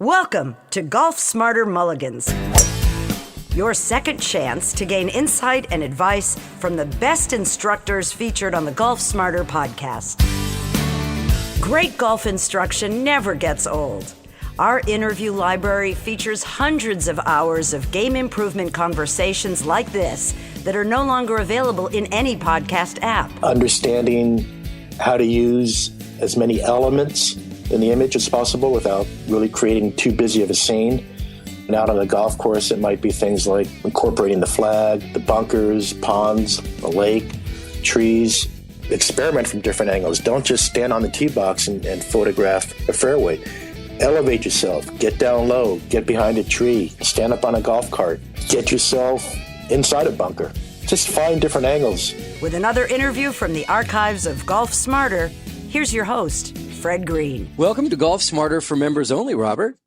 Welcome to Golf Smarter Mulligans, your second chance to gain insight and advice from the best instructors featured on the Golf Smarter podcast. Great golf instruction never gets old. Our interview library features hundreds of hours of game improvement conversations like this that are no longer available in any podcast app. Understanding how to use as many elements in the image as possible without really creating too busy of a scene. And out on the golf course, it might be things like incorporating the flag, the bunkers, ponds, the lake, trees. Experiment from different angles. Don't just stand on the tee box and photograph a fairway. Elevate yourself. Get down low. Get behind a tree. Stand up on a golf cart. Get yourself inside a bunker. Just find different angles. With another interview from the archives of Golf Smarter, here's your host, Fred Green. Welcome to Golf Smarter for members only, Robert.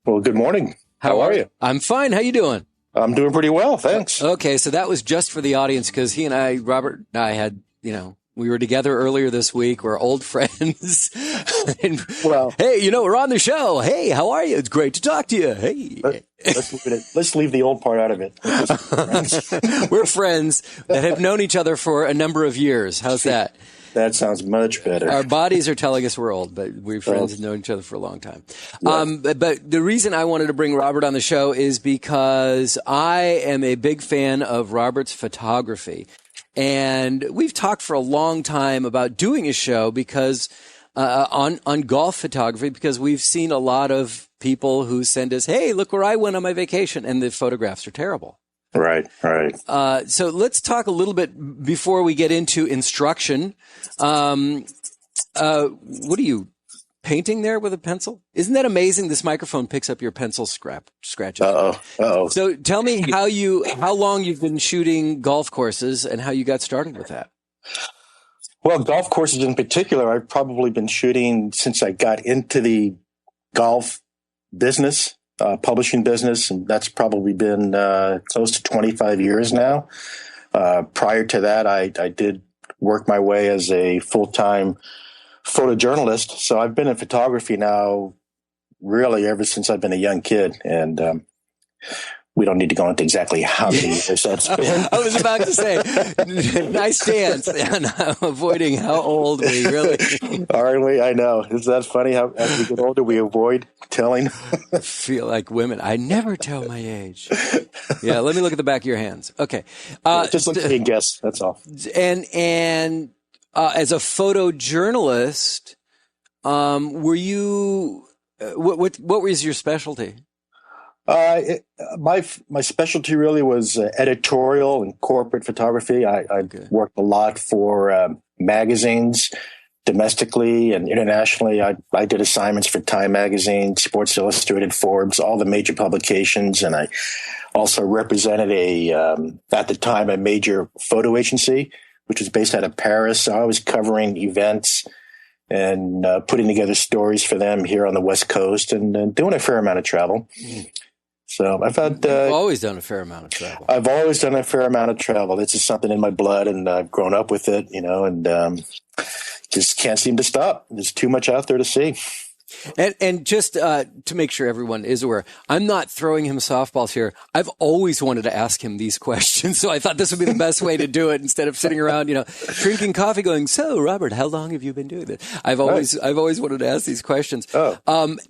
Well, good morning. How are you? I'm fine. How you doing? I'm doing pretty well, thanks. Okay, so that was just for the audience because Robert and I had, we were together earlier this week. We're old friends. And, well, hey, we're on the show. Hey, how are you? It's great to talk to you. Hey. Let's leave the old part out of it. We're friends that have known each other for a number of years. How's that? That sounds much better. Our bodies are telling us we're old, but we're friends and known each other for a long time. Yeah. But the reason I wanted to bring Robert on the show is because I am a big fan of Robert's photography. And we've talked for a long time about doing a show because on golf photography, because we've seen a lot of people who send us, hey, look where I went on my vacation, and the photographs are terrible. Right. So let's talk a little bit before we get into instruction. What are you painting there with a pencil? Isn't that amazing? This microphone picks up your pencil scratches. Uh-oh. So tell me how long you've been shooting golf courses and how you got started with that. Well, golf courses in particular, I've probably been shooting since I got into the golf business. Publishing business, and that's probably been close to 25 years now. Prior to that, I did work my way as a full-time photojournalist. So I've been in photography now really ever since I've been a young kid. And we don't need to go into exactly how many years that's been. I was about to say, nice stance on avoiding how old we really aren't we? I know. Is that funny how as we get older, we avoid telling? I feel like women. I never tell my age. Yeah, let me look at the back of your hands. Okay. Just let me guess. That's all. And as a photojournalist, were you, what was your specialty? My specialty really was editorial and corporate photography. I worked a lot for magazines, domestically and internationally. I did assignments for Time Magazine, Sports Illustrated, Forbes, all the major publications, and I also represented at the time, a major photo agency, which was based out of Paris. So I was covering events and putting together stories for them here on the West Coast and doing a fair amount of travel. So I've always done a fair amount of travel. I've always done a fair amount of travel. It's just something in my blood, and I've grown up with it, and just can't seem to stop. There's too much out there to see. And just to make sure everyone is aware, I'm not throwing him softballs here. I've always wanted to ask him these questions, so I thought this would be the best way to do it instead of sitting around, drinking coffee going, so, Robert, how long have you been doing this? I've always wanted to ask these questions. Oh.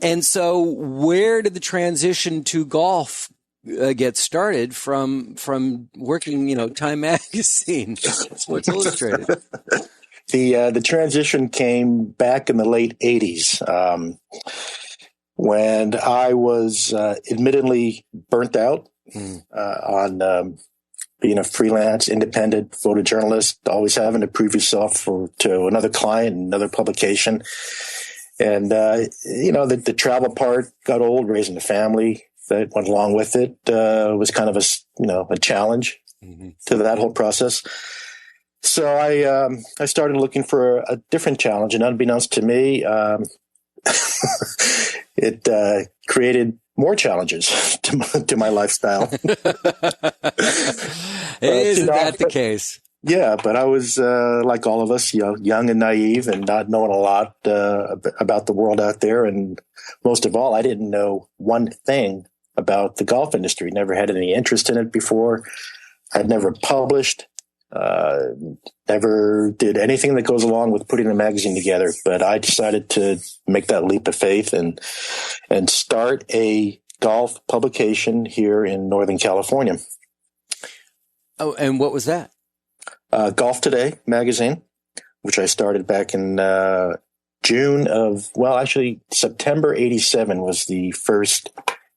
And so where did the transition to golf get started from working, Time Magazine, Sports Illustrated? The transition came back in the late 80s when I was admittedly burnt out on being a freelance, independent photojournalist, always having to prove yourself to another client, another publication. And, the travel part got old, raising a family that went along with it was kind of a challenge to that whole process. So I started looking for a different challenge, and unbeknownst to me, it created more challenges to my lifestyle. Isn't that the case? Yeah, but I was like all of us, young and naive, and not knowing a lot about the world out there. And most of all, I didn't know one thing about the golf industry. Never had any interest in it before. I'd never published. Never did anything that goes along with putting a magazine together. But I decided to make that leap of faith and start a golf publication here in Northern California. Oh, and what was that? Golf Today magazine, which I started back in September '87 was the first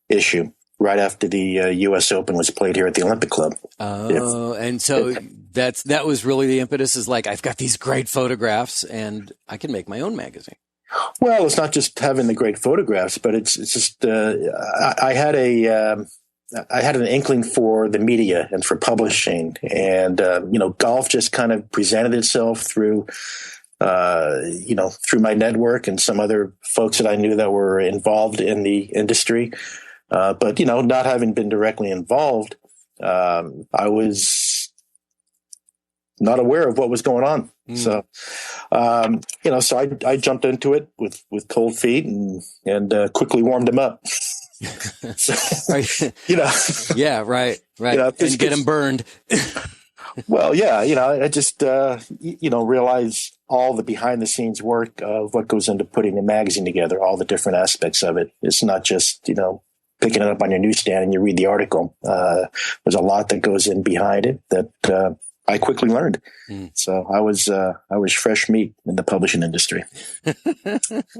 issue, right after the U.S. Open was played here at the Olympic Club. Oh, and so that was really the impetus, is like, I've got these great photographs and I can make my own magazine. Well, it's not just having the great photographs, but it's just I had an inkling for the media and for publishing, and golf just kind of presented itself through my network and some other folks that I knew that were involved in the industry. But not having been directly involved, I was not aware of what was going on. So, so I jumped into it with cold feet and quickly warmed them up. Yeah, right. And get them burned. Well, yeah, I just, realize all the behind the scenes work of what goes into putting a magazine together, all the different aspects of it. It's not just, picking it up on your newsstand and you read the article. There's a lot that goes in behind it that I quickly learned. So I was fresh meat in the publishing industry.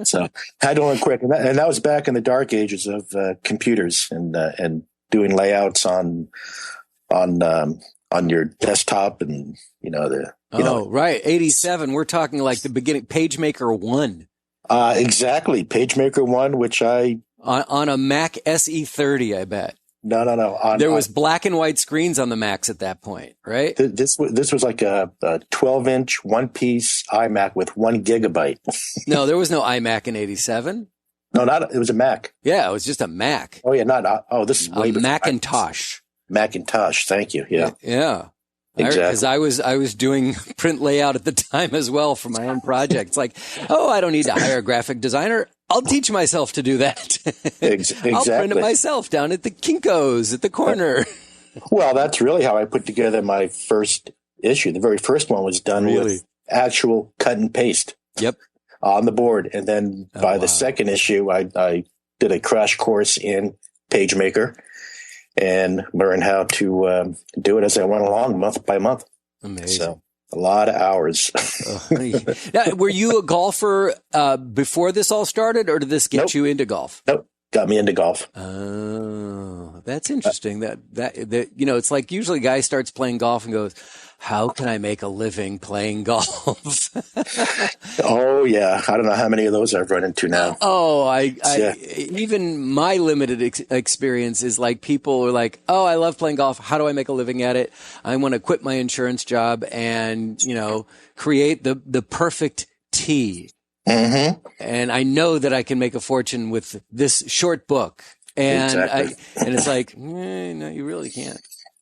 So had to learn quick. And that was back in the dark ages of computers and doing layouts on your desktop and, right. 87. We're talking like the beginning, PageMaker 1. Exactly. PageMaker 1, which on a Mac SE30, I bet. No. There was black and white screens on the Macs at that point, right? This was like a 12-inch one-piece iMac with 1 gigabyte. No, there was no iMac in 87. No, it was a Mac. Yeah, it was just a Mac. Oh, yeah, this is way before. Macintosh. Macintosh, thank you. Yeah. Yeah. Exactly. Because I was doing print layout at the time as well for my own projects. Like, I don't need to hire a graphic designer. I'll teach myself to do that. Exactly. I'll print it myself down at the Kinko's at the corner. Well, that's really how I put together my first issue. The very first one was done with actual cut and paste. Yep. On the board. And then by the second issue, I did a crash course in PageMaker and learned how to do it as I went along month by month. Amazing. So a lot of hours. Now, were you a golfer before this all started, or did this get you into golf? Nope. Got me into golf. Oh, that's interesting. That it's like usually a guy starts playing golf and goes, how can I make a living playing golf? Oh, yeah. I don't know how many of those I've run into now. Oh, even my limited experience is like people are like, oh, I love playing golf. How do I make a living at it? I want to quit my insurance job and, create the perfect tee. Mm-hmm. And I know that I can make a fortune with this short book. And exactly. and it's like, no, you really can't.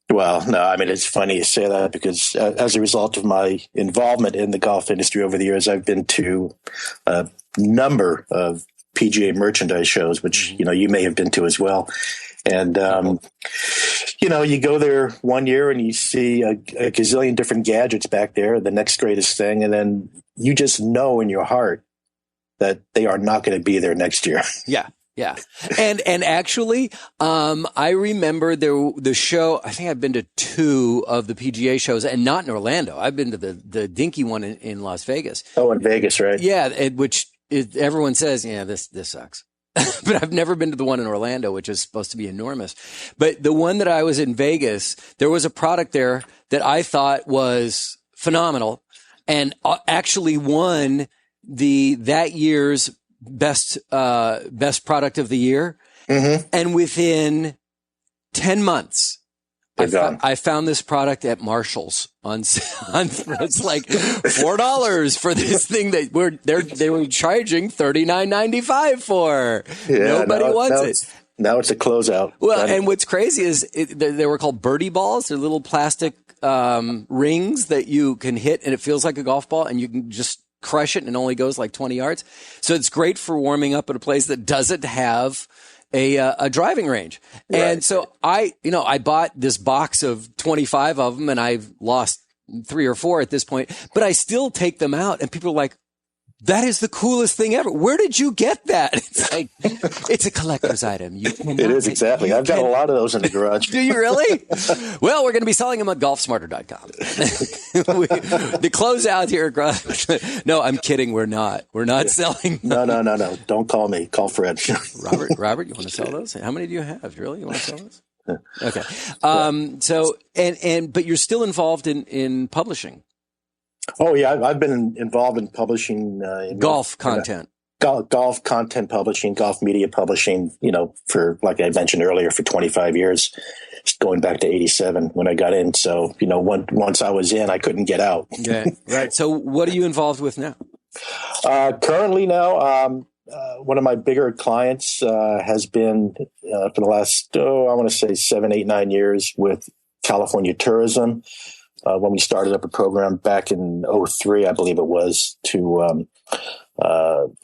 Well, no, I mean, it's funny you say that because as a result of my involvement in the golf industry over the years, I've been to a number of PGA merchandise shows, which, you may have been to as well. And, you go there one year and you see a gazillion different gadgets back there, the next greatest thing. And then you just know in your heart that they are not going to be there next year. Yeah. Yeah. And actually, I remember the show, I think I've been to 2 of the PGA shows and not in Orlando. I've been to the dinky one in Las Vegas. Oh, in Vegas, right? Yeah. Everyone says, yeah, this sucks. But I've never been to the one in Orlando, which is supposed to be enormous. But the one that I was in Vegas, there was a product there that I thought was phenomenal and actually won that year's best product of the year. Mm-hmm. And within 10 months, I found this product at Marshall's on it's like $4 for this thing that they were charging $39.95 for. Yeah, Nobody wants it. Now it's a closeout. Well, and what's crazy is they were called birdie balls. They're little plastic rings that you can hit, and it feels like a golf ball, and you can just crush it, and it only goes like 20 yards. So it's great for warming up at a place that doesn't have a driving range. Right. And so I bought this box of 25 of them, and I've lost 3 or 4 at this point, but I still take them out, and people are like, that is the coolest thing ever. Where did you get that? It's like, it's a collector's item. It is, exactly. I've got a lot of those in the garage. Do you really? Well, we're going to be selling them at golfsmarter.com. The closeout here. No, I'm kidding. We're not. We're not selling them. No. Don't call me. Call Fred. Robert, you want to sell those? How many do you have? Really? You want to sell those? Okay. So, but you're still involved in publishing. Oh yeah, I've been involved in publishing golf content, golf content publishing, golf media publishing. For, like I mentioned earlier, for 25 years, going back to '87 when I got in. So once I was in, I couldn't get out. Yeah, right. So what are you involved with now? Currently, now one of my bigger clients has been for the last I want to say 7, 8, 9 years with California Tourism. When we started up a program back in 2003, I believe it was, to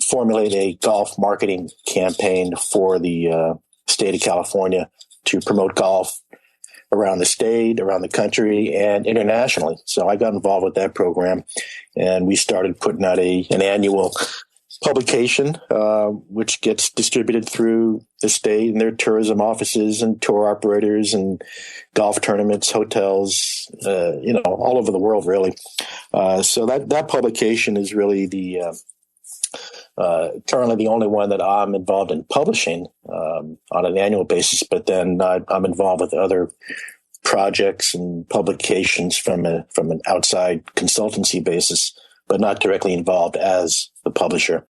formulate a golf marketing campaign for the state of California to promote golf around the state, around the country, and internationally. So I got involved with that program, and we started putting out an annual publication, which gets distributed through the state and their tourism offices and tour operators and golf tournaments, hotels, all over the world, really. So that publication is really currently the only one that I'm involved in publishing on an annual basis. But then I'm involved with other projects and publications from an outside consultancy basis, but not directly involved as the publisher.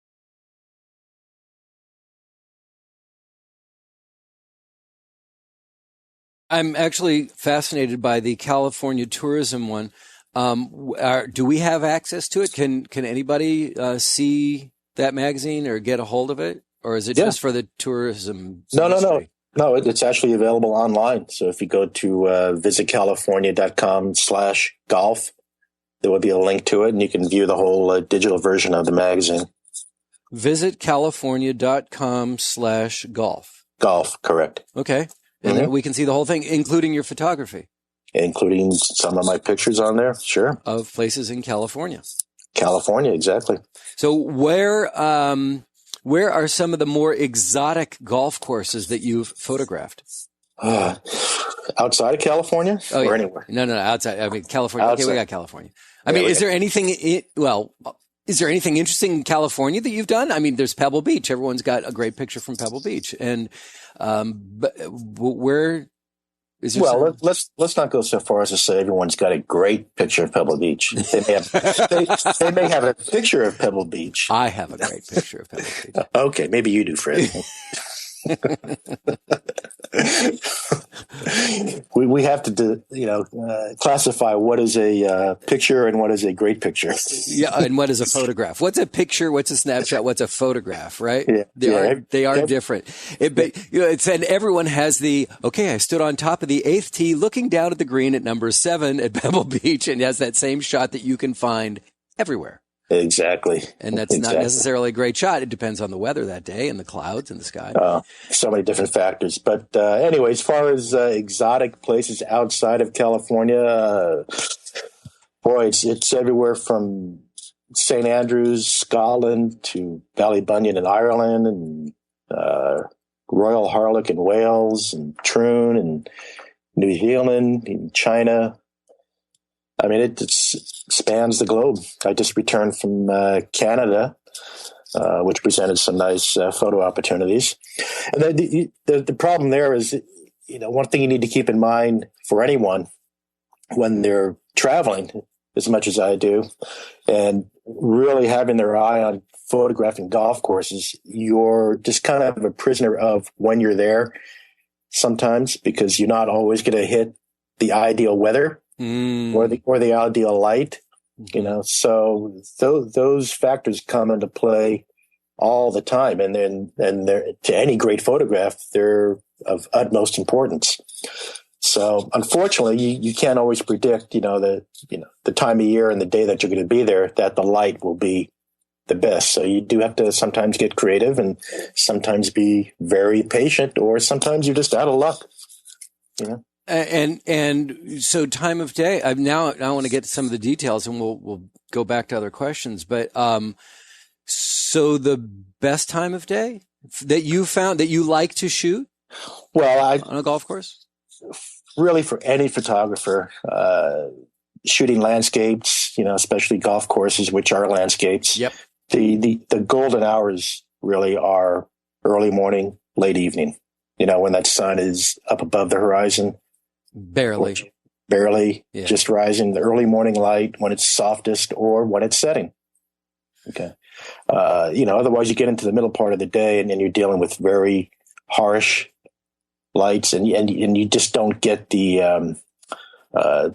I'm actually fascinated by the California tourism one. Do we have access to it? Can anybody see that magazine or get a hold of it? Or is it just for the tourism industry? No, it's actually available online. So if you go to visitcalifornia.com/golf, there will be a link to it, and you can view the whole digital version of the magazine. Visitcalifornia.com/golf. Golf, correct. Okay. And we can see the whole thing, including your photography. Including some of my pictures on there, sure. Of places in California. California, exactly. So where are some of the more exotic golf courses that you've photographed? Outside of California or anywhere? No, outside. I mean, California. Outside. Okay, we got California. I mean, is there anything interesting in California that you've done? I mean, there's Pebble Beach. Everyone's got a great picture from Pebble Beach. And, but where is there? Well, let's not go so far as to say everyone's got a great picture of Pebble Beach. They may have a picture of Pebble Beach. I have a great picture of Pebble Beach. Okay. Maybe you do, Fred. we have to classify what is a picture and what is a great picture. Yeah, and what is a photograph? What's a picture? What's a snapshot? What's a photograph? Right? Yeah, they are different. It's and everyone has I stood on top of the 8th tee, looking down at the green at number 7 at Pebble Beach, and has that same shot that you can find everywhere. Exactly. And that's not necessarily a great shot. It depends on the weather that day and the clouds and the sky. So many different factors. But anyway, as far as exotic places outside of California, it's everywhere from St. Andrews, Scotland, to Ballybunion in Ireland, and Royal Harlech in Wales, and Troon in New Zealand, in China. I mean, it spans the globe. I just returned from Canada, which presented some nice photo opportunities. And the problem there is, one thing you need to keep in mind for anyone when they're traveling, as much as I do, and really having their eye on photographing golf courses, you're just kind of a prisoner of when you're there sometimes, because you're not always going to hit the ideal weather. Or the ideal light, so those factors come into play all the time, and they're, to any great photograph, they're of utmost importance. So unfortunately, you can't always predict, the time of year and the day that you're going to be there, that the light will be the best. So you do have to sometimes get creative and sometimes be very patient, or sometimes you're just out of luck. And so time of day. I want to get to some of the details, and we'll go back to other questions. But so the best time of day that you found that you like to shoot, on a golf course, really for any photographer, shooting landscapes, especially golf courses, which are landscapes. Yep. The golden hours really are early morning, late evening. When that sun is up above the horizon. Barely, yeah. Just rising, the early morning light when it's softest or when it's setting. Okay. Otherwise you get into the middle part of the day and then you're dealing with very harsh lights and you just don't get the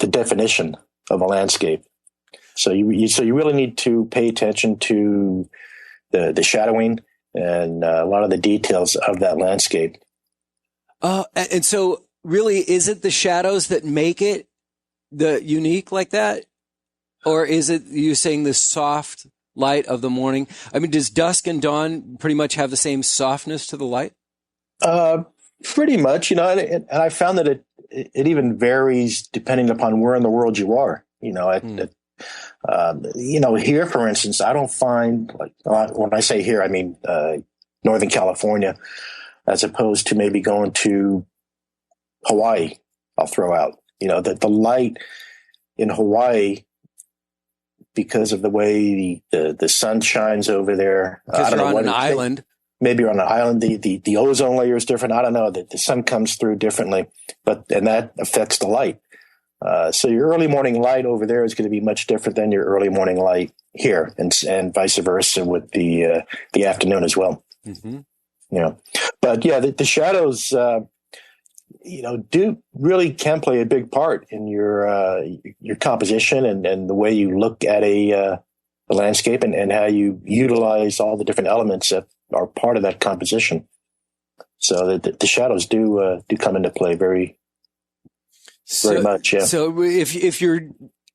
definition of a landscape. So you really need to pay attention to the shadowing and a lot of the details of that landscape. And so really, is it the shadows that make it the unique like that? Or is it you saying the soft light of the morning? I mean, does dusk and dawn pretty much have the same softness to the light? Pretty much, and I found that it even varies depending upon where in the world you are. Here, for instance, I don't find, when I say here, I mean Northern California, as opposed to maybe going to Hawaii. I'll throw out, that the light in Hawaii, because of the way the sun shines over there. Because you're on an island. Maybe you're on an island. The ozone layer is different. I don't know. The sun comes through differently, and that affects the light. So your early morning light over there is going to be much different than your early morning light here, and vice versa with the afternoon as well. Mm-hmm. But yeah, the shadows, can play a big part in your composition and the way you look at a landscape and how you utilize all the different elements that are part of that composition. So the shadows do come into play very much. Yeah. So if you're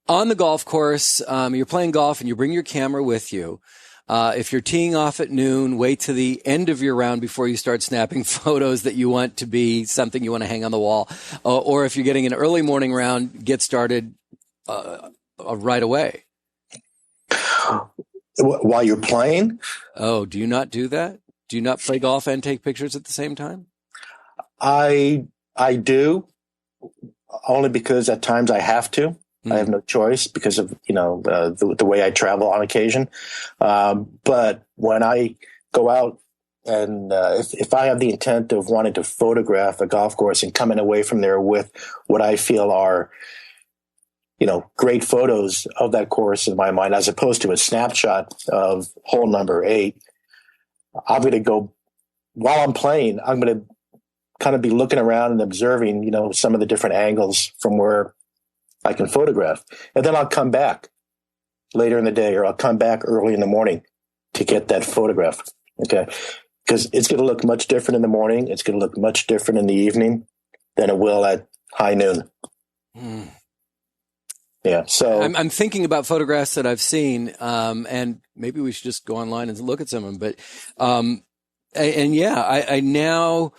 on the golf course, you're playing golf and you bring your camera with you. If you're teeing off at noon, wait to the end of your round before you start snapping photos that you want to be something you want to hang on the wall. Or if you're getting an early morning round, get started right away. While you're playing? Oh, do you not do that? Do you not play golf and take pictures at the same time? I do, only because at times I have to. I have no choice because of, the way I travel on occasion. But when I go out and if I have the intent of wanting to photograph a golf course and coming away from there with what I feel are, great photos of that course in my mind, as opposed to a snapshot of hole number 8, I'm going to go, while I'm playing, I'm going to kind of be looking around and observing, some of the different angles from where I can photograph. And then I'll come back later in the day, or I'll come back early in the morning to get that photograph. Okay. Because it's going to look much different in the morning. It's going to look much different in the evening than it will at high noon. Yeah. So I'm thinking about photographs that I've seen, and maybe we should just go online and look at some of them. But, I now,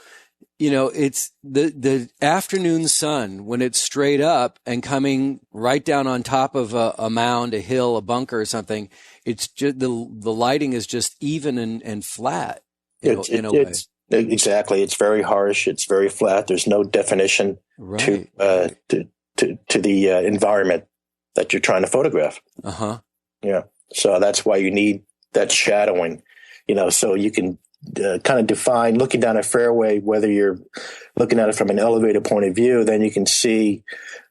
it's the afternoon sun when it's straight up and coming right down on top of a mound, a hill, a bunker or something. It's just the lighting is just even and flat in a way. Exactly. It's very harsh. It's very flat. There's no definition to the environment that you're trying to photograph. Uh-huh. Yeah. So that's why you need that shadowing, so you can kind of define, looking down a fairway, whether you're looking at it from an elevated point of view, then you can see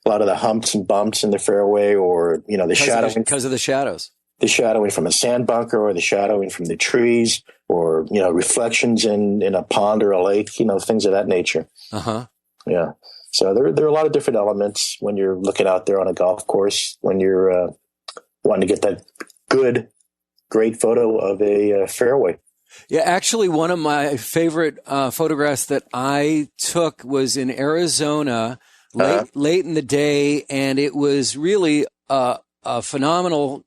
a lot of the humps and bumps in the fairway, or, the shadowing. Because of the shadows. The shadowing from a sand bunker, or the shadowing from the trees, or, reflections in a pond or a lake, things of that nature. Uh-huh. Yeah. So there are a lot of different elements when you're looking out there on a golf course, when you're wanting to get that great photo of a fairway. Yeah, actually, one of my favorite photographs that I took was in Arizona late in the day, and it was really a phenomenal,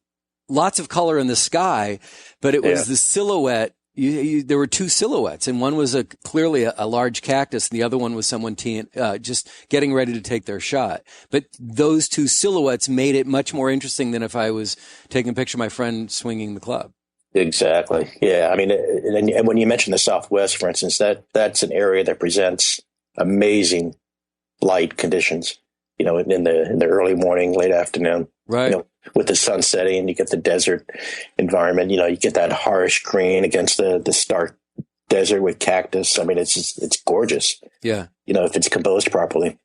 lots of color in the sky, but it was the silhouette. There were two silhouettes, and one was clearly a large cactus, and the other one was someone just getting ready to take their shot. But those two silhouettes made it much more interesting than if I was taking a picture of my friend swinging the club. Exactly. Yeah. I mean, and when you mention the Southwest, for instance, that's an area that presents amazing light conditions, in the early morning, late afternoon, right. With the sun setting, you get the desert environment, you get that harsh green against the stark desert with cactus. I mean, it's gorgeous. Yeah. If it's composed properly,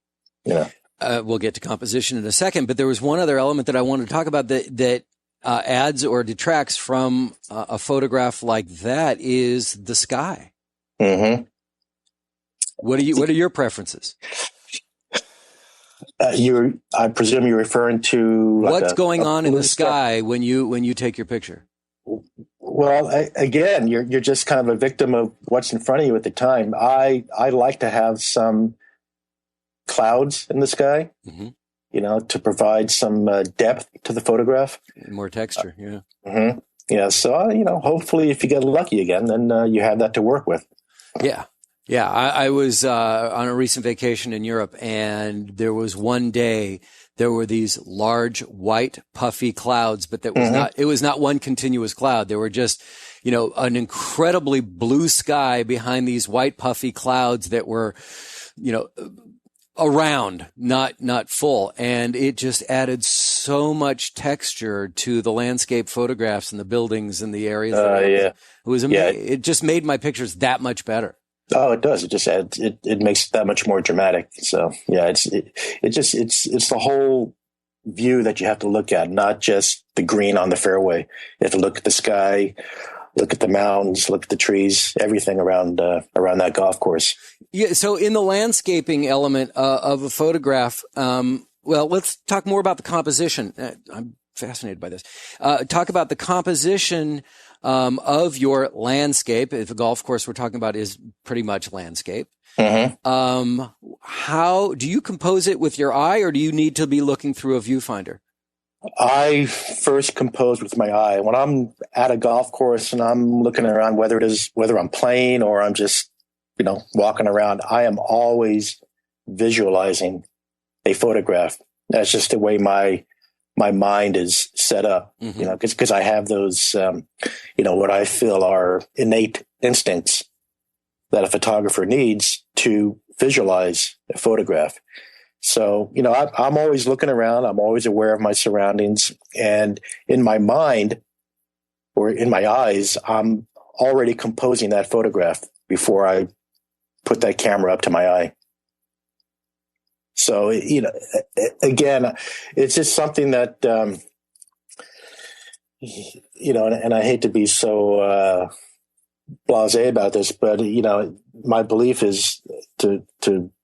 We'll get to composition in a second, but there was one other element that I wanted to talk about that adds or detracts from a photograph like that is the sky. Mm-hmm. What are your preferences? I presume you're referring to what's going on in the sky when you take your picture. Well, again, you're just kind of a victim of what's in front of you at the time. I like to have some clouds in the sky, to provide some depth to the photograph, more texture. Yeah. Mm-hmm. Yeah. So hopefully, if you get lucky again, then you have that to work with. Yeah. Yeah, I was on a recent vacation in Europe, and there was one day there were these large white puffy clouds, but that was it was not one continuous cloud. There were just, an incredibly blue sky behind these white puffy clouds that were, around, not full. And it just added so much texture to the landscape photographs and the buildings and the areas. It was amazing. Yeah. It just made my pictures that much better. Oh, it does. It just adds, it makes it that much more dramatic. So yeah, it's the whole view that you have to look at, not just the green on the fairway. You have to look at the sky, look at the mountains, look at the trees, everything around that golf course. Yeah. So in the landscaping element of a photograph, let's talk more about the composition. I'm fascinated by this. Talk about the composition of your landscape. If a golf course we're talking about is pretty much landscape. Mm-hmm. How do you compose it with your eye, or do you need to be looking through a viewfinder? I first compose with my eye. When I'm at a golf course and I'm looking around, whether I'm playing or I'm just, walking around, I am always visualizing a photograph. That's just the way my mind is set up, because I have those, what I feel are innate instincts that a photographer needs to visualize a photograph. So, I'm always looking around. I'm always aware of my surroundings. And in my mind or in my eyes, I'm already composing that photograph before I put that camera up to my eye. So, again, it's just something that, and I hate to be so blasé about this, but, my belief is to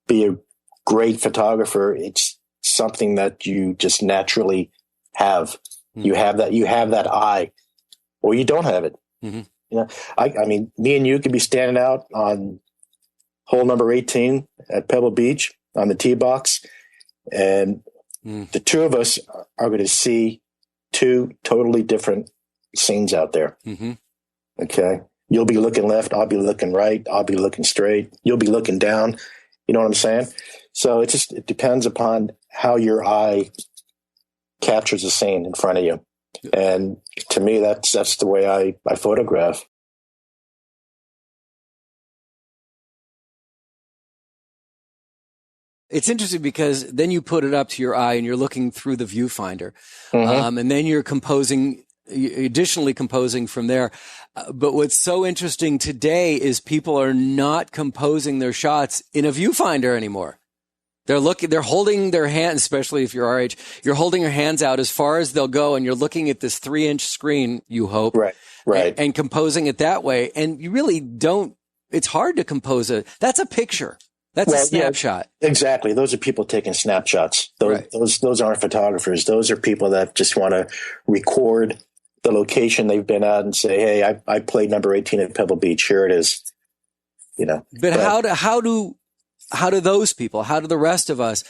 be a great photographer, it's something that you just naturally have. You have that eye, or you don't have it. Mm-hmm. I mean, me and you could be standing out on hole number 18 at Pebble Beach on the tee box, and the two of us are going to see two totally different scenes out there. Mm-hmm. Okay. You'll be looking left. I'll be looking right. I'll be looking straight. You'll be looking down. You know what I'm saying? So it depends upon how your eye captures the scene in front of you. And to me, that's the way I photograph. It's interesting because then you put it up to your eye and you're looking through the viewfinder. And then you're additionally composing from there. But what's so interesting today is people are not composing their shots in a viewfinder anymore. They're holding their hands, especially if you're our age, you're holding your hands out as far as they'll go, and you're looking at this 3-inch screen, you hope. Right. And composing it that way. And you really don't, it's hard to compose that's a picture. That's a snapshot. Yeah, exactly. Those are people taking snapshots. Those aren't photographers. Those are people that just want to record the location they've been at and say, hey, I played number 18 at Pebble Beach. Here it is. But how do how do those people, how do the rest of us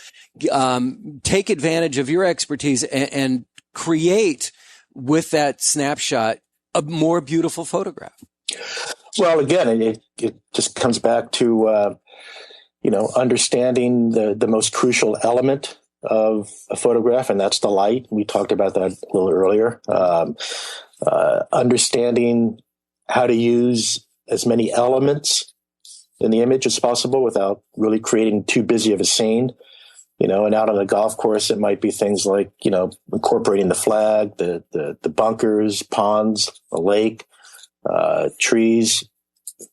take advantage of your expertise and create with that snapshot a more beautiful photograph? Well, again, it just comes back to, understanding the most crucial element of a photograph, and that's the light. We talked about that a little earlier. Understanding how to use as many elements in the image as possible without really creating too busy of a scene. And out on a golf course, it might be things like, incorporating the flag, the bunkers, ponds, a lake, trees.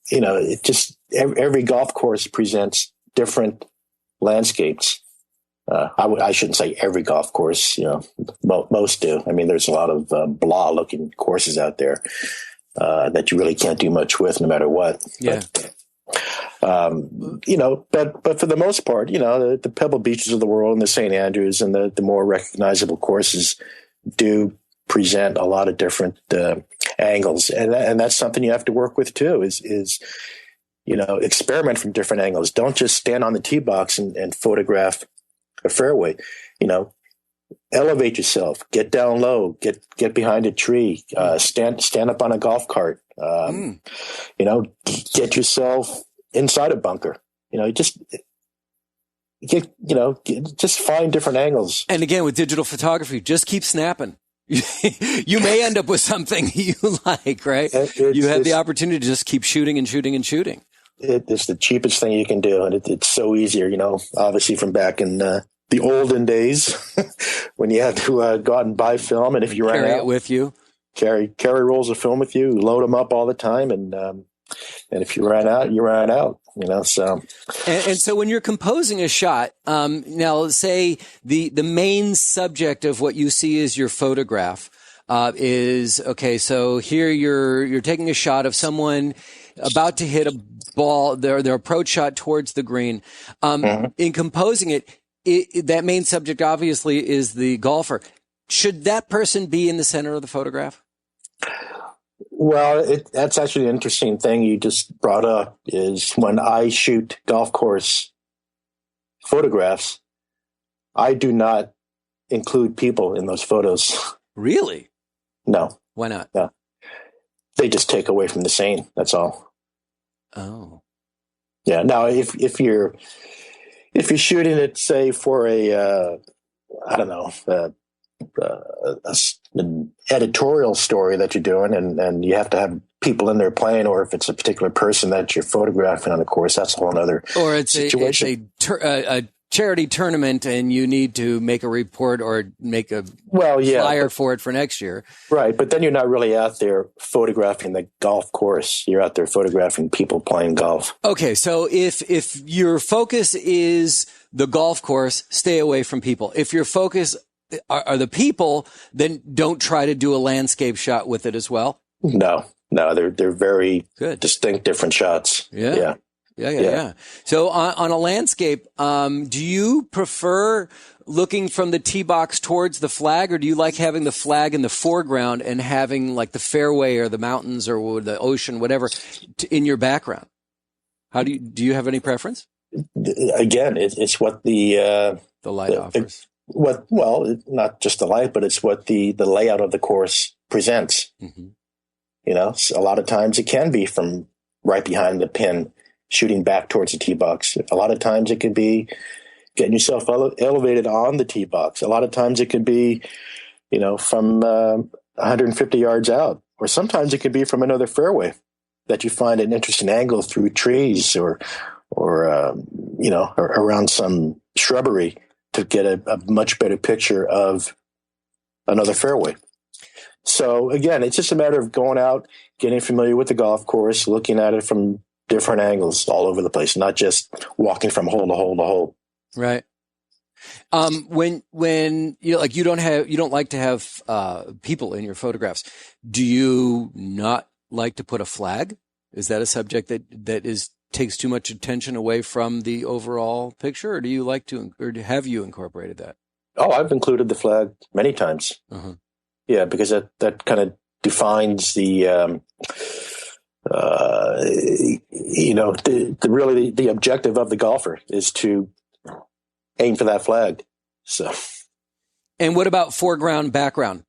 It just, every golf course presents different landscapes. I shouldn't say every golf course, most do. I mean, there's a lot of blah looking courses out there that you really can't do much with no matter what. Yeah. But for the most part, the Pebble Beaches of the world and the St. Andrews and the more recognizable courses do present a lot of different angles. And that's something you have to work with too, is experiment from different angles. Don't just stand on the tee box and photograph a fairway. Elevate yourself, get down low, get behind a tree, stand up on a golf cart, get yourself inside a bunker, just find different angles. And again, with digital photography, just keep snapping. You may end up with something you like, right? You have the opportunity to just keep shooting and shooting and shooting. It's the cheapest thing you can do. And it's so easier, obviously from back in, the olden days when you had to go out and buy film, and if you ran out, carry it with you, carry rolls of film with you, load them up all the time, and if you ran out, you ran out. So and so when you're composing a shot, now let's say the main subject of what you see is your photograph is okay. So here you're taking a shot of someone about to hit a ball, their approach shot towards the green. In composing it, that main subject obviously is the golfer. Should that person be in the center of the photograph? Well, that's actually an interesting thing you just brought up, is when I shoot golf course photographs, I do not include people in those photos. Really? No. Why not? No. They just take away from the scene. That's all. Oh. Yeah. Now, if you're shooting it, say, for an editorial story that you're doing, and you have to have people in there playing, or if it's a particular person that you're photographing on the course, that's a whole other situation. A charity tournament, and you need to make a report or make a flyer for it for next year. Right, but then you're not really out there photographing the golf course. You're out there photographing people playing golf. Okay, so if your focus is the golf course, stay away from people. If your focus are the people, then don't try to do a landscape shot with it as well. No, they're very good, distinct, different shots. Yeah. So on a landscape, do you prefer looking from the tee box towards the flag, or do you like having the flag in the foreground and having like the fairway or the mountains or the ocean, whatever, in your background? Do you have any preference? Again, it's what the light offers. Not just the light, but it's what the layout of the course presents. Mm-hmm. So a lot of times it can be from right behind the pin, shooting back towards the tee box. A lot of times it could be getting yourself elevated on the tee box. A lot of times it could be, from 150 yards out, or sometimes it could be from another fairway that you find an interesting angle through trees or around some shrubbery to get a much better picture of another fairway. So again, it's just a matter of going out, getting familiar with the golf course, looking at it from different angles all over the place, not just walking from hole to hole to hole. Right. When you don't like to have people in your photographs, do you not like to put a flag? Is that a subject that takes too much attention away from the overall picture, or do you like to, or have you incorporated that? Oh, I've included the flag many times. Uh-huh. Yeah, because that kind of defines the really the objective of the golfer is to aim for that flag. So, and what about foreground, background?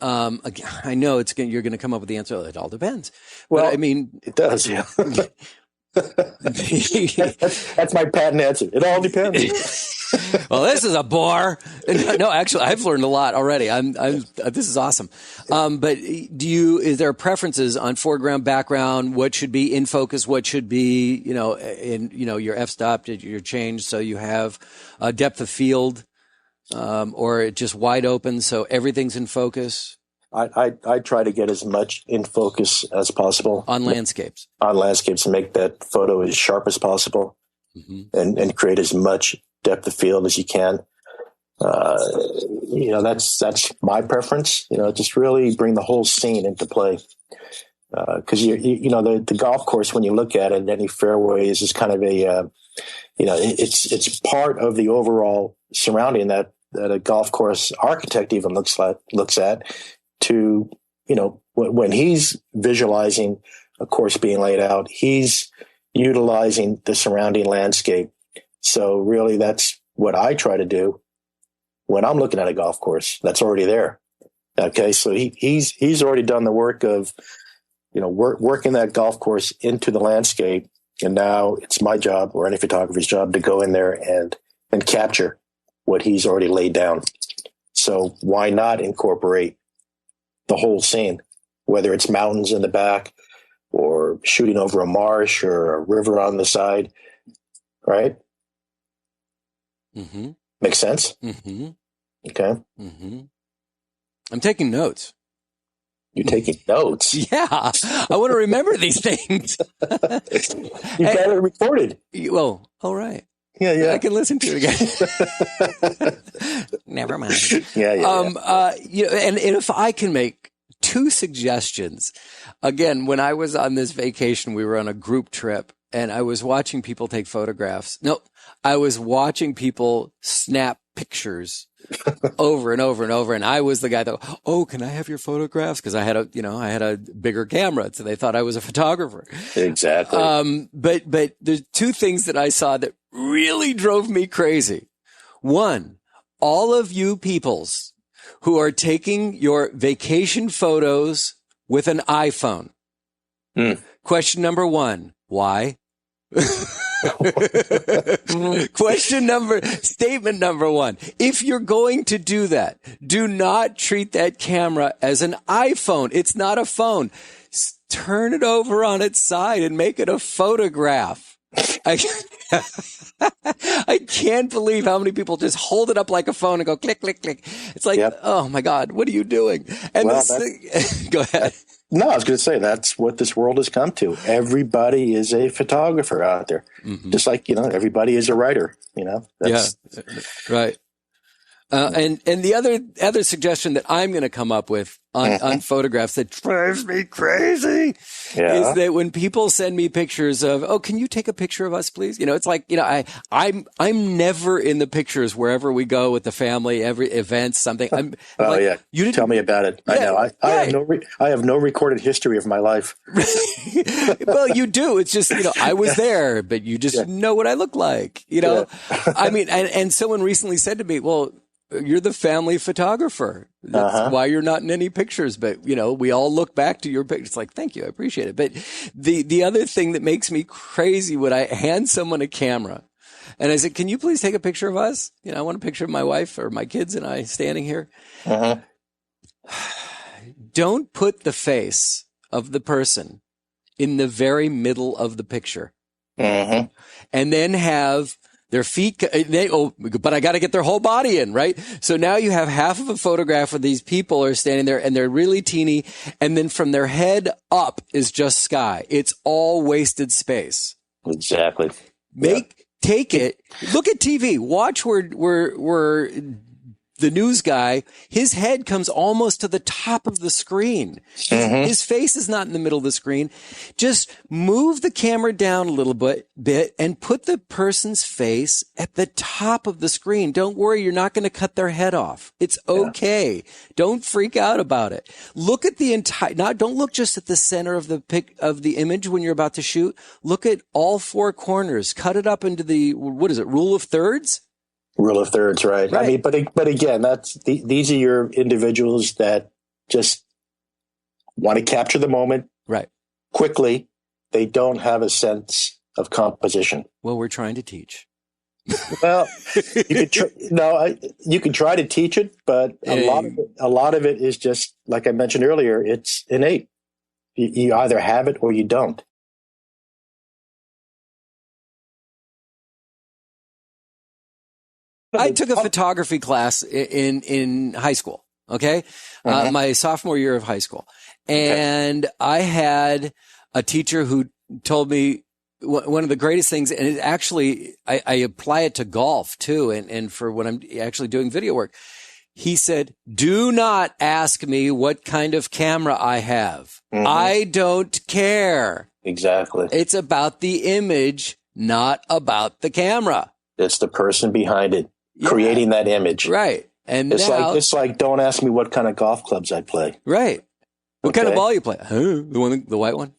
Again, I know you're going to come up with the answer. It all depends. Well, but, I mean, it does. Yeah. That's my patent answer. It all depends. Well, this is a bore. No, actually, I've learned a lot already. This is awesome. But is there preferences on foreground, background? What should be in focus? What should be, your f-stop, your change, so you have a depth of field, or just wide open, so everything's in focus? I try to get as much in focus as possible on landscapes. And make that photo as sharp as possible, and create as much depth of field as you can. That's my preference. Just really bring the whole scene into play. Because the golf course, when you look at it, any fairway is just kind of it's part of the overall surrounding that a golf course architect even looks at. To, when he's visualizing a course being laid out, he's utilizing the surrounding landscape. So really that's what I try to do when I'm looking at a golf course that's already there. Okay. So he's already done the work of, working that golf course into the landscape. And now it's my job, or any photographer's job, to go in there and capture what he's already laid down. So why not incorporate the whole scene, whether it's mountains in the back or shooting over a marsh or a river on the side, right? Mm-hmm. Makes sense? Mm-hmm. Okay. Mm-hmm. I'm taking notes. You're taking notes? Yeah. I want to remember these things. You got it recorded. Well, all right. Yeah. I can listen to it again. Never mind. Yeah. And if I can make two suggestions. Again, when I was on this vacation, we were on a group trip and I was watching people take photographs. No, I was watching people snap pictures over and over and over. And I was the guy that, can I have your photographs? Cause I had a bigger camera. So they thought I was a photographer. Exactly. But there's two things that I saw that really drove me crazy. One, all of you peoples who are taking your vacation photos with an iPhone. Question number one, why? Statement number one. If you're going to do that, do not treat that camera as an iPhone. It's not a phone. Turn it over on its side and make it a photograph. I can't believe how many people just hold it up like a phone and go click, click, click. It's like, Oh my God, what are you doing? And go ahead. No, I was going to say that's what this world has come to. Everybody is a photographer out there, just like everybody is a writer. Right. And the other suggestion that I'm going to come up with on photographs that drives me crazy is that when people send me pictures of, can you take a picture of us, please? It's like, I'm never in the pictures wherever we go with the family, every event, something. You tell me about it. Yeah, I know. I have no recorded history of my life. Well, you do. It's just, I was there, but you just know what I look like, I mean, and someone recently said to me, well, you're the family photographer. That's why you're not in any pictures. But, we all look back to your pictures. It's like, thank you. I appreciate it. But the other thing that makes me crazy when I hand someone a camera and I said, can you please take a picture of us? I want a picture of my wife or my kids and I standing here. Don't put the face of the person in the very middle of the picture. And then have their feet, but I got to get their whole body in, right? So now you have half of a photograph of these people are standing there and they're really teeny. And then from their head up is just sky. It's all wasted space. Exactly. Take it, look at TV, watch where the news guy, his head comes almost to the top of the screen. His face is not in the middle of the screen. Just move the camera down a little bit and put the person's face at the top of the screen. Don't worry, you're not going to cut their head off. It's okay. Don't freak out about it. Look at the entire, don't look just at the center of the image when you're about to shoot. Look at all four corners. Cut it up into the, what is it, rule of thirds? Rule of thirds, right? I mean, but again, these are your individuals that just want to capture the moment, right? Quickly. They don't have a sense of composition. Well, we're trying to teach. Well, you can try to teach it, but a lot of it is just like I mentioned earlier. It's innate. You either have it or you don't. I took a photography class in high school. Okay. My sophomore year of high school. And I had a teacher who told me one of the greatest things, and it actually, I apply it to golf too. And for when I'm actually doing video work, he said, do not ask me what kind of camera I have. I don't care. Exactly. It's about the image, not about the camera. It's the person behind it. Creating that image. Right. And it's like, don't ask me what kind of golf clubs I play. Right. What kind of ball you play? The white one?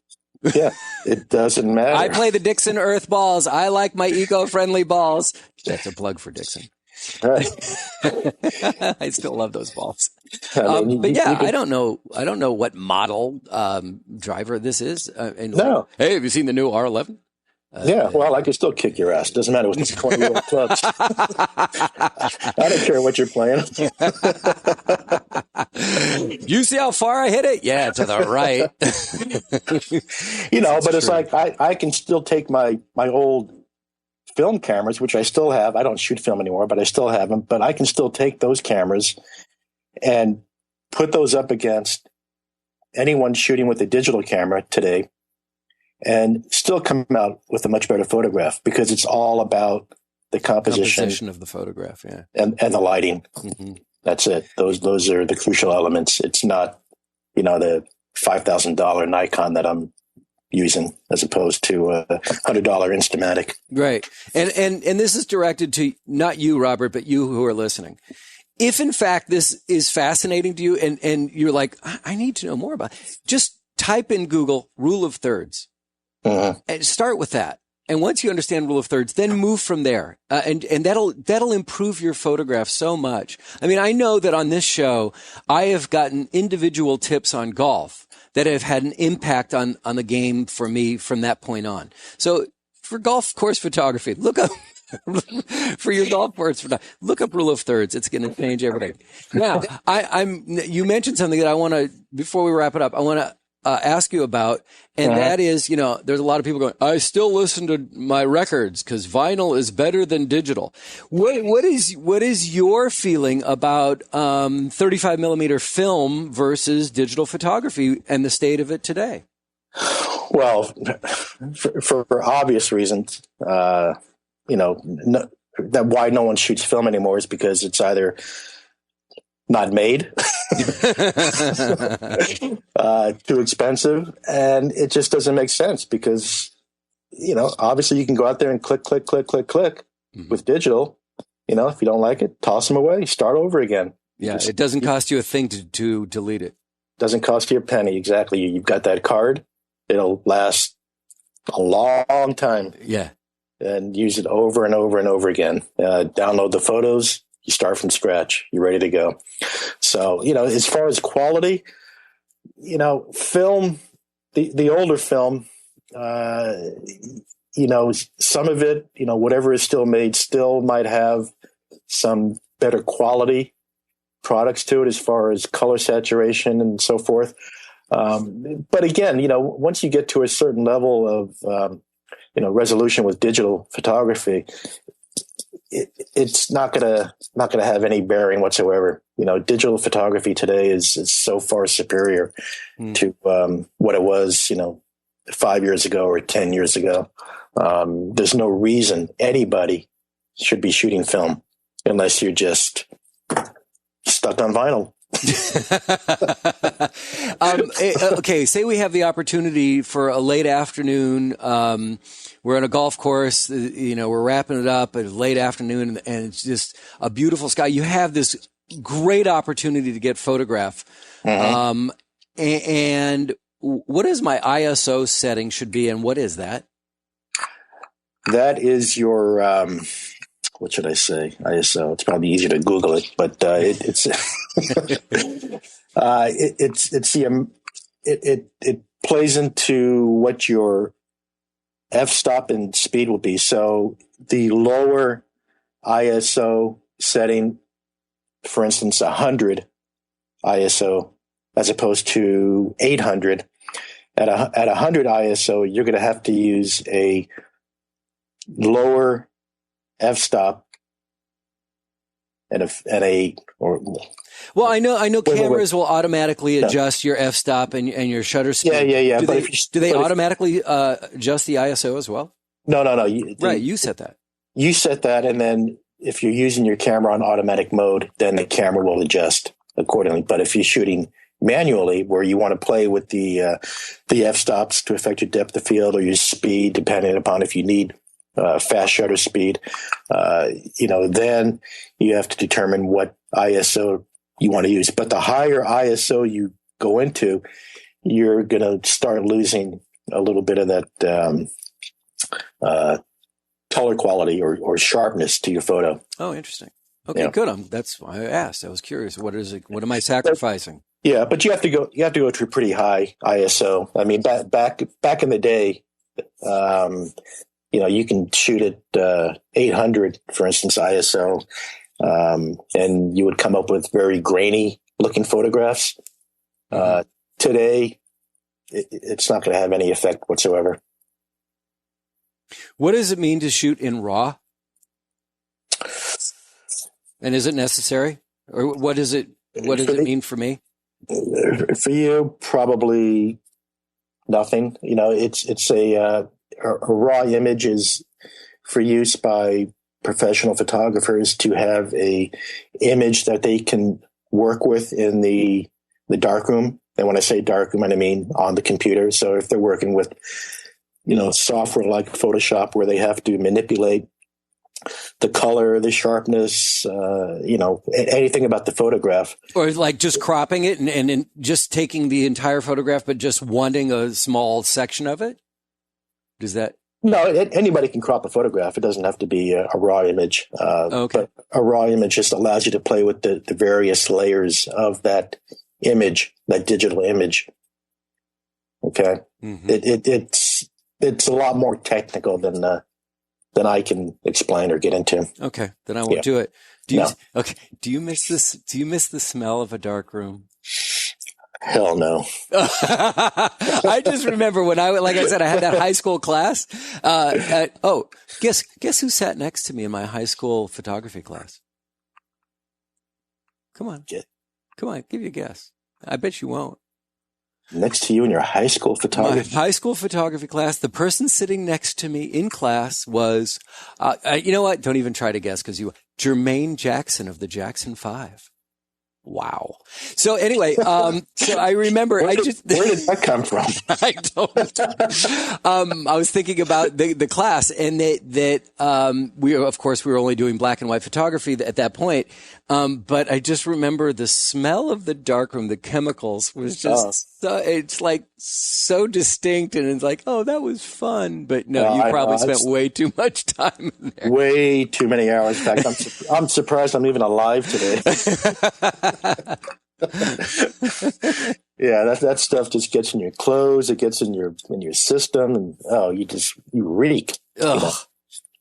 Yeah. It doesn't matter. I play the Dixon Earth balls. I like my eco-friendly balls. That's a plug for Dixon. Right. I still love those balls. I don't know what model driver this is. No. Hey, have you seen the new R11? Well, I can still kick your ass. Doesn't matter with these 20-year-old clubs. I don't care what you're playing. You see how far I hit it? Yeah, to the right. But it's like I can still take my old film cameras, which I still have. I don't shoot film anymore, but I still have them. But I can still take those cameras and put those up against anyone shooting with a digital camera today, and still come out with a much better photograph because it's all about the composition of the photograph, and the lighting. That's it. Those are the crucial elements. It's not, the $5,000 Nikon that I'm using as opposed to a $100 Instamatic. Right. And this is directed to not you, Robert, but you who are listening. If in fact this is fascinating to you and you're like, I need to know more about it, just type in Google rule of thirds. And start with that. And once you understand rule of thirds, then move from there. And that'll improve your photograph so much. I mean, I know that on this show, I have gotten individual tips on golf that have had an impact on the game for me from that point on. So for golf course photography, look up for your golf course photography, look up rule of thirds. It's going to change everything. Now, you mentioned something that I want to, before we wrap it up, I want to ask you about, and that is, there's a lot of people going, I still listen to my records because vinyl is better than digital. What is your feeling about 35 millimeter film versus digital photography and the state of it today? Well, for obvious reasons, that why no one shoots film anymore is because it's either not made, too expensive, and it just doesn't make sense because, obviously you can go out there and click with digital. If you don't like it, toss them away, start over again. Yeah, it doesn't cost you a thing to delete it. Doesn't cost you a penny. Exactly. You've got that card. It'll last a long time. Yeah. And use it over and over and over again. Download the photos. You start from scratch. You're ready to go. So, as far as quality, film, the older film, some of it, whatever is still made still might have some better quality products to it as far as color saturation and so forth. But again, once you get to a certain level of, resolution with digital photography, it's not gonna have any bearing whatsoever. Digital photography today is so far superior to what it was, 5 years ago or 10 years ago. There's no reason anybody should be shooting film unless you're just stuck on vinyl. Okay, say we have the opportunity for a late afternoon. We're on a golf course, we're wrapping it up at a late afternoon, and it's just a beautiful sky. You have this great opportunity to get photograph. Mm-hmm. And what is my ISO setting should be, and what is that? That is your, what should I say? ISO. It's probably easier to Google it, but it's it plays into what your f-stop and speed will be. So the lower ISO setting, for instance, 100 ISO as opposed to 800. At 100 ISO, you're going to have to use a lower f-stop well, I know cameras will automatically adjust your f-stop and your shutter speed. Yeah. Do they automatically adjust the ISO as well? No. You set that. You set that, and then if you're using your camera on automatic mode, then the camera will adjust accordingly. But if you're shooting manually, where you want to play with the f-stops to affect your depth of field or your speed, depending upon if you need fast shutter speed, then you have to determine what ISO you want to use. But the higher ISO you go into, you're going to start losing a little bit of that color quality or sharpness to your photo. Oh, interesting. Okay, good. That's why I asked. I was curious. What is it? What am I sacrificing? Yeah, but you have to go to a pretty high ISO. I mean, back in the day, you can shoot at 800, for instance, ISO, and you would come up with very grainy looking photographs. Today, it's not going to have any effect whatsoever. What does it mean to shoot in RAW? And is it necessary? Or what does it mean for me? For you, probably nothing. It's a raw image is for use by professional photographers to have a image that they can work with in the darkroom. And when I say darkroom, I mean on the computer. So if they're working with, software like Photoshop where they have to manipulate the color, the sharpness, anything about the photograph. Or like just cropping it and just taking the entire photograph, but just wanting a small section of it? Does that? No, anybody can crop a photograph. It doesn't have to be a raw image. Okay. But a raw image just allows you to play with the various layers of that image, that digital image. Okay. Mm-hmm. It's a lot more technical than I can explain or get into. Okay, then I won't do it. Do you miss this? Do you miss the smell of a dark room? Hell no. I just remember when like I said, I had that high school class. Guess who sat next to me in my high school photography class? Come on, give you a guess. I bet you won't. Next to you in your high school photography? My high school photography class, the person sitting next to me in class was, you know what? Don't even try to guess Jermaine Jackson of the Jackson 5. Wow. So anyway, so I remember where did that come from? I don't. I was thinking about the class and that we were only doing black and white photography at that point. But I just remember the smell of the darkroom, the chemicals was just it's like so distinct, and it's like, oh, that was fun. But no, you probably spent way too much time in there. Way too many hours. In fact, I'm surprised I'm even alive today. Yeah, that stuff just gets in your clothes. It gets in your system, and you reek.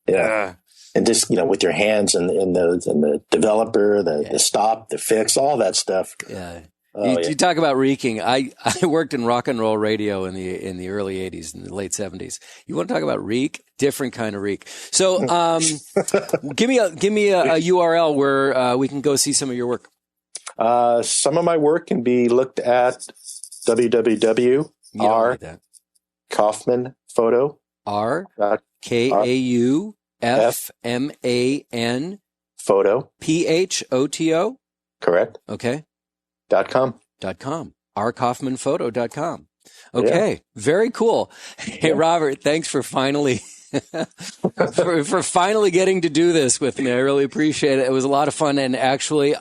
Yeah. And just, with your hands and the developer, the stop, the fix, all that stuff. Yeah. You talk about reeking. I worked in rock and roll radio in the early 80s and the late 70s. You want to talk about reek? Different kind of reek. So, give me a URL where we can go see some of your work. Some of my work can be looked at www.RobertKaufman photo. RKaufman photo. PHOTO. Correct. Okay. .com. .com. rkaufmanphoto.com. Okay. Yeah. Very cool. Hey, Robert, thanks for finally for finally getting to do this with me. I really appreciate it. It was a lot of fun. And actually, it's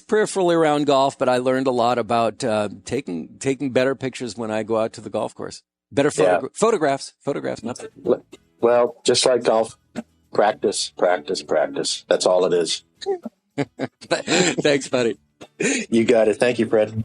peripherally around golf, but I learned a lot about taking better pictures when I go out to the golf course. Better photographs, nothing. Well, just like golf, practice. That's all it is. Thanks, buddy. You got it. Thank you, Fred.